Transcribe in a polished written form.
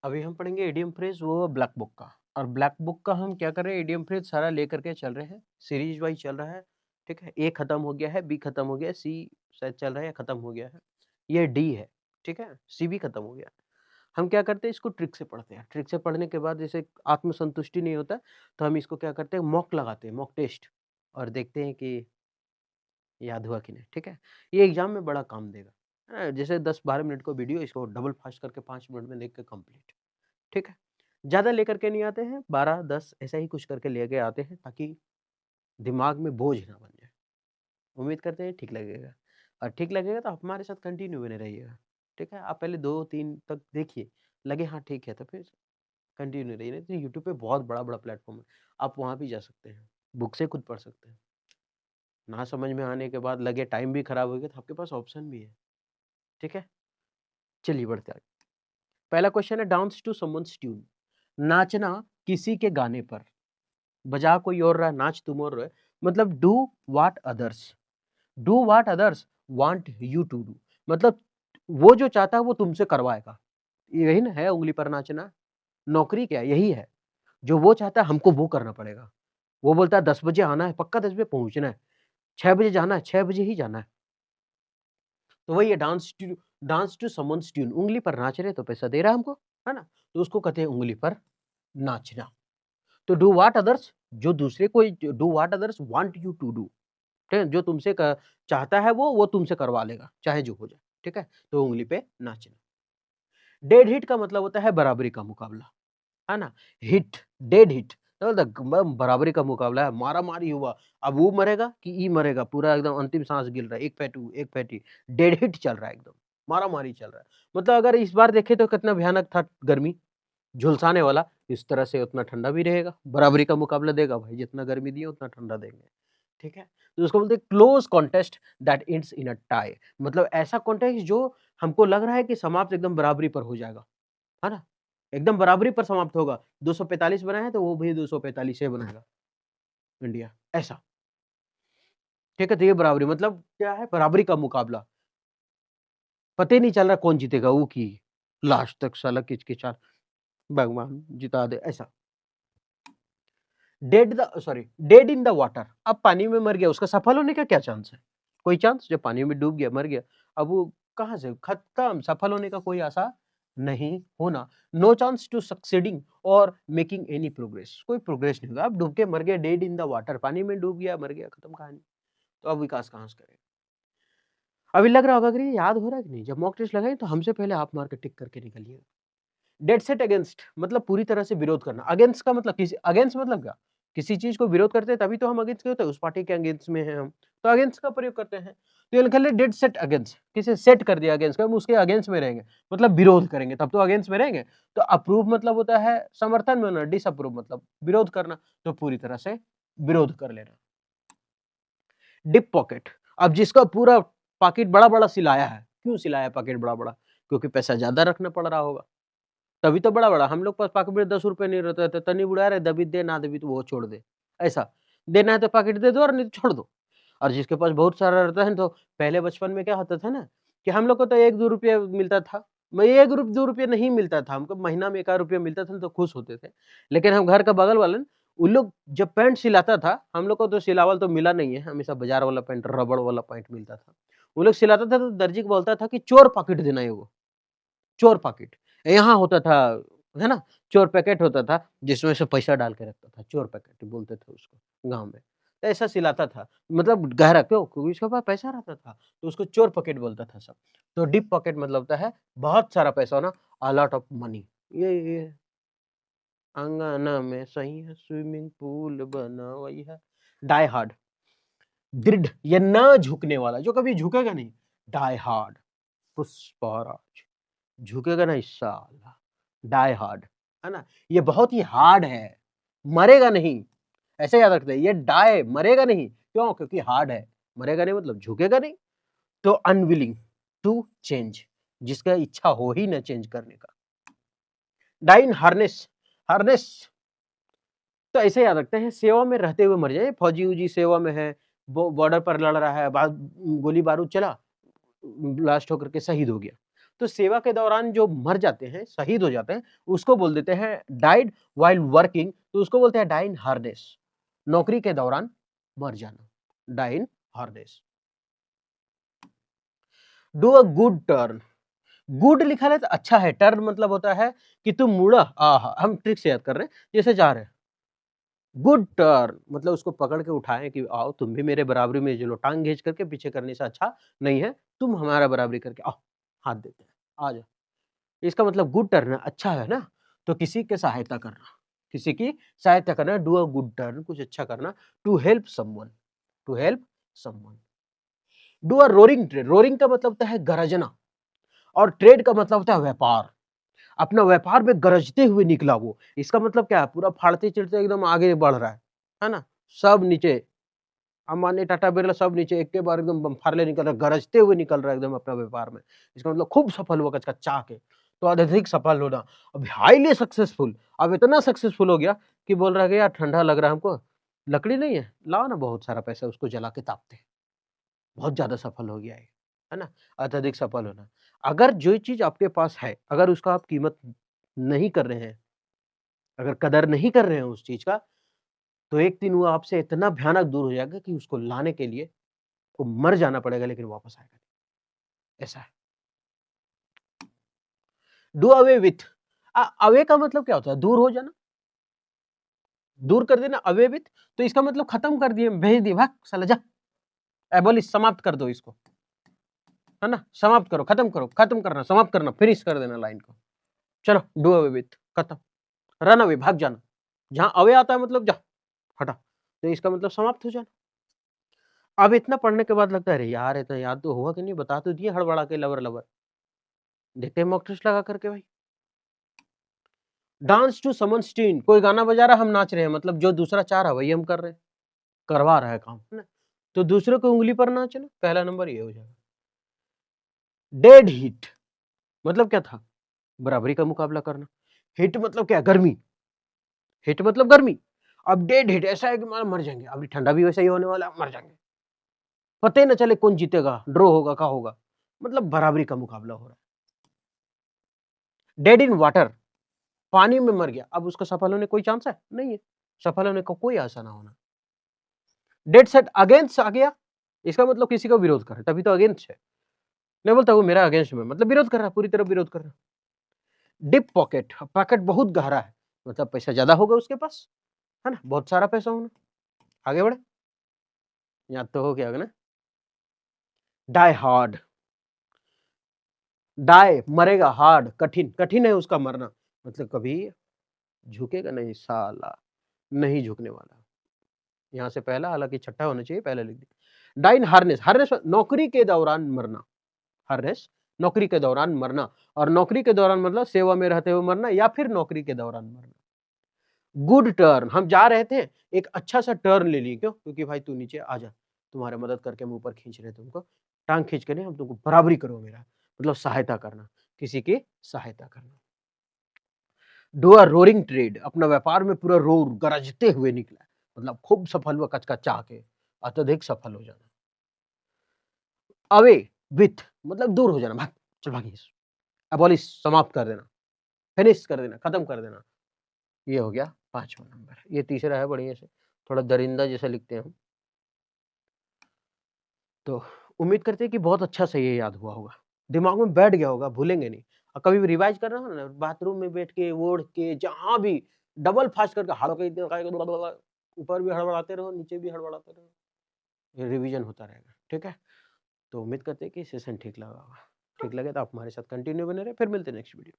अभी हम पढ़ेंगे इडियम फ्रेज वो ब्लैक बुक का। और ब्लैक बुक का हम क्या कर रहे हैं, इडियम फ्रेज सारा लेकर के चल रहे हैं, सीरीज वाइज चल रहा है। ठीक है, ए खत्म हो गया है, बी खत्म हो गया है, सी शायद चल रहा है या खत्म हो गया है, ये डी है। ठीक है, सी भी खत्म हो गया है। हम क्या करते हैं, इसको ट्रिक से पढ़ते हैं। ट्रिक से पढ़ने के बाद जैसे आत्मसंतुष्टि नहीं होता, तो हम इसको क्या करते हैं, मॉक लगाते हैं, मॉक टेस्ट, और देखते हैं कि याद हुआ कि नहीं। ठीक है, ये एग्जाम में बड़ा काम देगा। जैसे 10-12 मिनट को वीडियो, इसको डबल फास्ट करके 5 मिनट में देख के कंप्लीट। ठीक है, ज़्यादा लेकर के नहीं आते हैं, 12-10 ऐसा ही कुछ करके लेके आते हैं, ताकि दिमाग में बोझ ना बन जाए। उम्मीद करते हैं ठीक लगेगा, और ठीक लगेगा तो आप हमारे साथ कंटिन्यू बने रहिएगा। ठीक है, आप पहले 2-3 तक देखिए, लगे हाँ ठीक है, तो फिर कंटिन्यू रहिए। नहीं तो यूट्यूब पे बहुत बड़ा-बड़ा प्लेटफ़ॉर्म है, आप वहाँ भी जा सकते हैं, बुक से खुद पढ़ सकते हैं। ना समझ में आने के बाद लगे टाइम भी खराब हो गया, तो आपके पास ऑप्शन भी है। ठीक है, चलिए बढ़ते आगे। पहला क्वेश्चन है, डांस टू समवन्स ट्यून, नाचना किसी के गाने पर। बजा कोई और रहा है, नाच तुम और रहे हो। मतलब do what others want you to do. मतलब वो जो चाहता है वो तुमसे करवाएगा। यही ना है उंगली पर नाचना। नौकरी क्या है? यही है। जो वो चाहता है हमको वो करना पड़ेगा। वो बोलता है 10 बजे आना है, पक्का 10 बजे पहुँचना है। 6 बजे जाना है, 6 बजे ही जाना है। तो वही है, डांस टू समवन्स ट्यून। उंगली पर नाच रहे तो पैसा दे रहा है हमको, है ना? तो उसको कहते हैं उंगली पर नाचना। तो डू व्हाट अदर्स, जो दूसरे को do what others want you to do. ठीक है? जो तुमसे चाहता है वो तुमसे करवा लेगा, चाहे जो हो जाए। ठीक है? तो उंगली पे नाचना। डेड हिट का मतलब होता है बराबरी का मुकाबला, है ना? हिट, डेड हिट तो बराबरी का मुकाबला है, मारा-मारी हुआ। अब वो मरेगा कि ई मरेगा, पूरा एकदम अंतिम साँस गिल रहा है, एक पे टू, एक पे टी, डेड हिट चल रहा है एकदम, मारा-मारी चल रहा है। मतलब अगर इस बार देखें तो कितना भयानक था गर्मी, झुलसाने वाला। इस तरह से उतना ठंडा भी रहेगा, बराबरी का मुकाबला देगा भाई, जितना गर्मी दिए उतना ठंडा देंगे। ठीक है? तो उसको बोलते हैं close contest that ends in a tie. मतलब ऐसा कॉन्टेस्ट जो हमको लग रहा है कि समाप्त एकदम बराबरी पर हो जाएगा, है ना? एकदम बराबरी पर समाप्त होगा। 245 बनाए हैं तो वो भी 245 ही बनाएगा इंडिया, ऐसा। ठीक है? तो ये बराबरी मतलब क्या है? बराबरी का मुकाबला। पता ही नहीं चल रहा कौन जीतेगा, वो की लास्ट तक साला किच-किचा, भगवान जिता दे, ऐसा। Dead in the water. अब पानी में मर गया, उसका सफल होने का क्या चांस है? कोई चांस? जब पानी में डूब गया, मर गया, अब वो कहाँ से खत्म, सफल होने का कोई आशा नहीं होना। नो चांस टू सक्सीडिंग और मेकिंग एनी प्रोग्रेस। कोई प्रोग्रेस नहीं होगा, अब डूब के मर गया, डेड इन द वाटर, पानी में डूब गया, मर गया, खत्म कहानी। तो अब विकास कहाँ से करेगा? अभी लग रहा होगा कि याद हो रहा है कि नहीं? जब मॉक टेस्ट लगाई तो हमसे पहले आप मार के टिक करके निकलिए। डेड सेट अगेंस्ट मतलब पूरी तरह से विरोध करना। अगेंस्ट का मतलब किसी अगेंस्ट मतलब क्या? किसी चीज़ को विरोध करते हैं तभी तो हम अगेंस्ट के होते हैं, उस पार्टी के अगेंस्ट में हैं हम, तो अगेंस्ट का प्रयोग करते हैं। तो ये लिखा है डेड सेट अगेंस्ट, किसी सेट कर दिया अगेंस्ट का, हम उसके अगेंस्ट में रहेंगे, मतलब विरोध करेंगे, तब तो अगेंस्ट में रहेंगे। तो अप्रूव मतलब होता है समर्थन में होना, डिसअप्रूव मतलब विरोध करना, तो पूरी तरह से विरोध कर लेना। डिप पॉकेट, अब जिसका पूरा पॉकेट बड़ा-बड़ा सिलाया है, क्यों सिलाया पॉकेट बड़ा-बड़ा? क्योंकि पैसा ज़्यादा रखना पड़ रहा होगा। तभी तो बड़ा-बड़ा, हम लोग के पास पॉकेट में ₹10 नहीं रहता है, तो तनी बुढ़ा रहे, दबी दे, ना दबी तो वो छोड़ दे, ऐसा। देना है तो पॉकेट दे दो और नहीं तो छोड़ दो। और जिसके पास बहुत सारा रहता है तो पहले बचपन में क्या होता था ना, कि हम लोग को तो 1-2 रुपया मिलता था। मैं 1 रु 2 रुपया नहीं मिलता था, हमको महीना में 1 आध रुपया मिलता था ना तो खुश होते थे। लेकिन हम घर का बगल वाले न, उन लोग जब पैंट सिलाता था, हम लोग को तो सिलावल तो मिला नहीं है, हमेशा बाज़ार वाला पैंट, रबड़ वाला पैंट मिलता था। वो लोग सिलाता था तो दर्जी को बोलता था कि चोर पॉकेट देना एगो। चोर पॉकेट। यहाँ होता था, है ना? चोर पैकेट होता था, जिसमें से पैसा डाल के रखता था, चोर पैकेट बोलते थे उसको गाँव में। तो ऐसा सिलाता था, मतलब गहरा क्यों? क्योंकि उसके पास पैसा रहता था, तो उसको चोर पॉकेट बोलता था सब। तो डीप पॉकेट मतलब होता है बहुत सारा पैसा होना, अ लॉट ऑफ मनी। ये अंगना में सैया स्विमिंग पूल बनवैया। डाई हार्ड, दृढ़ या ना झुकने वाला, जो कभी झुकेगा नहीं, डाई हार्ड। पुष्पराज, झुकेगा नहीं साला, डाई हार्ड, है ना? ये बहुत ही हार्ड है, मरेगा नहीं, ऐसे याद रखते हैं, ये डाई मरेगा नहीं, क्यों? क्योंकि हार्ड है, मरेगा नहीं मतलब झुकेगा नहीं। तो अनविलिंग टू चेंज, जिसका इच्छा हो ही ना चेंज करने का। डाई इन हार्नेस, हार्नेस तो ऐसे याद रखते हैं, सेवा में रहते हुए मर जाए, फौजी-वौजी सेवा में है, बॉर्डर पर लड़ रहा है, गोली बारूद चला, ब्लास्ट होकर के शहीद हो गया। तो सेवा के दौरान जो मर जाते हैं, शहीद हो जाते हैं, उसको बोल देते हैं डाइड व्हाइल वर्किंग, तो उसको बोलते हैं डाई इन हार्नेस, नौकरी के दौरान मर जाना, die in harness. Do a good turn, good लिखा है तो अच्छा है, टर्न मतलब होता है कि तुम मुड़ा, हम ट्रिक से याद कर रहे हैं, जैसे जा रहे हैं, गुड टर्न मतलब उसको पकड़ के उठाएं कि आओ तुम भी मेरे बराबरी में चलो, टांग खींच करके पीछे करने से अच्छा नहीं है, तुम हमारा बराबरी करके आओ, हाथ देते हैं, आ जाओ। इसका मतलब गुड टर्न है, अच्छा है ना, तो किसी की सहायता करना, किसी की सहायता करना, डू अ गुड टर्न, कुछ अच्छा करना, to help someone, to help someone. Do a roaring trade, roaring का मतलब होता है गरजना, और ट्रेड का मतलब होता है व्यापार, अपना व्यापार में गरजते हुए निकला वो, इसका मतलब क्या है, पूरा फाड़ते चिड़ते एकदम आगे बढ़ रहा है ना, सब नीचे, अंबानी टाटा बिरला सब नीचे एक के बार एकदम बम्फारले निकल रहा है, गरजते हुए निकल रहा है एकदम अपना व्यापार में, इसका मतलब खूब सफल हुआ कचका चाह के, तो अत्यधिक सफल होना, अब हाईली सक्सेसफुल, अब इतना सक्सेसफुल हो गया कि बोल रहा है कि यार ठंडा लग रहा है हमको, लकड़ी नहीं है, लाओ ना बहुत सारा पैसा, उसको जला के तापते हैं, बहुत ज्यादा सफल हो गया है ना, अत्यधिक सफल होना। अगर जो चीज आपके पास है, अगर उसका आप कीमत नहीं कर रहे हैं, अगर कदर नहीं कर रहे हैं उस चीज का, तो एक दिन वो आपसे इतना भयानक दूर हो जाएगा कि उसको लाने के लिए को मर जाना पड़ेगा, लेकिन वापस आएगा नहीं, ऐसा है। डू अवे विथ, अवे का मतलब क्या होता है, दूर हो जाना, दूर कर देना, अवे विथ, तो इसका मतलब खत्म कर दिए, भेज दिए, भाग साला जा, एबॉलिश, समाप्त कर दो इसको, है ना, समाप्त करो, खत्म करो, खत्म करना, समाप्त करना, फिनिश कर देना लाइन को, चलो डू अवे विथ, खत्म, रन अवे, भाग जाना, जहां अवे आता है मतलब जा, हटा, तो इसका मतलब समाप्त हो जाना। अब इतना पढ़ने के बाद लगता है अरे यार इतना याद तो हुआ कि नहीं, बता तो दिए हड़बड़ा के लवर लवर, देखते हैं मॉक टेस्ट लगा करके भाई। डांस टू समन्स ट्यून, कोई गाना बजा रहा हम नाच रहे हैं, मतलब जो दूसरा चाह रहा है वही हम कर रहे हैं, करवा रहा है काम, है ना, तो दूसरे को उंगली पर नाचना, पहला नंबर ये हो जाएगा। डेड हिट मतलब क्या था, बराबरी का मुकाबला करना, हिट मतलब क्या, गर्मी, हिट मतलब गर्मी, अब डेड हिट ऐसा है कि मर जाएंगे, अभी ठंडा भी वैसा ही होने वाला, मर जाएंगे, पता ही न चले कौन जीतेगा, ड्रॉ होगा क्या होगा, मतलब बराबरी का मुकाबला हो रहा है। डेड इन वाटर, पानी में मर गया, अब उसका सफल होने कोई चांस है नहीं है, सफल होने का कोई आशा ना होना। डेड सेट अगेंस्ट आ गया, इसका मतलब किसी का विरोध कर रहा है, तभी तो अगेंस्ट है, नहीं बोलता वो मेरा अगेंस्ट में, मतलब विरोध कर रहा है, पूरी तरह विरोध कर रहा है। डिप पॉकेट, पॉकेट बहुत गहरा है, मतलब पैसा ज्यादा होगा उसके पास, है ना, बहुत सारा पैसा होना, आगे बढ़े, याद तो हो गया होगा ना। डाई हार्ड, डाई मरेगा, हार्ड कठिन, कठिन है उसका मरना, मतलब कभी झुकेगा नहीं साला, नहीं झुकने वाला, यहाँ से पहला, हालांकि छठा होना चाहिए, पहले लिख दिया। डाइन हार्नेस, हार्नेस नौकरी के दौरान मरना, हार्नेस नौकरी के दौरान मरना, और नौकरी के दौरान मतलब सेवा में रहते हुए मरना या फिर नौकरी के दौरान मरना। गुड टर्न, हम जा रहे थे, एक अच्छा सा टर्न ले लिए, क्यों, क्योंकि भाई तू नीचे आ जा, तुम्हारे मदद करके हम ऊपर खींच रहे तुमको, टांग खींच के नहीं, हम तुमको बराबरी करो मेरा, मतलब सहायता करना, किसी की सहायता करना। डू अ रोरिंग ट्रेड, अपना व्यापार में पूरा रोर गरजते हुए निकला, मतलब खूब सफल हुआ कचका चाह के, अत्यधिक सफल हो जाना। अवे विथ मतलब दूर हो जाना, भाग, चल भागी, अबॉलिश समाप्त कर देना, फिनिश कर देना, खत्म कर देना, ये हो गया पांचवा नंबर। ये तीसरा है बढ़िया से, थोड़ा दरिंदा जैसा लिखते हैं हम, तो उम्मीद करते हैं कि बहुत अच्छा से ये याद हुआ होगा, दिमाग में बैठ गया होगा, भूलेंगे नहीं, और कभी भी रिवाइज करना हो ना, बाथरूम में बैठ के, ओढ़ के, जहां भी डबल फास्ट करके ऊपर भी हड़बड़ाते रहो, नीचे भी हड़बड़ाते रहो, ये रिवीजन होता रहेगा, ठीक है। तो उम्मीद करते हैं कि सेशन ठीक लगा होगा, ठीक लगे तो आप हमारे साथ कंटिन्यू बने रहे, फिर मिलते हैं नेक्स्ट वीडियो।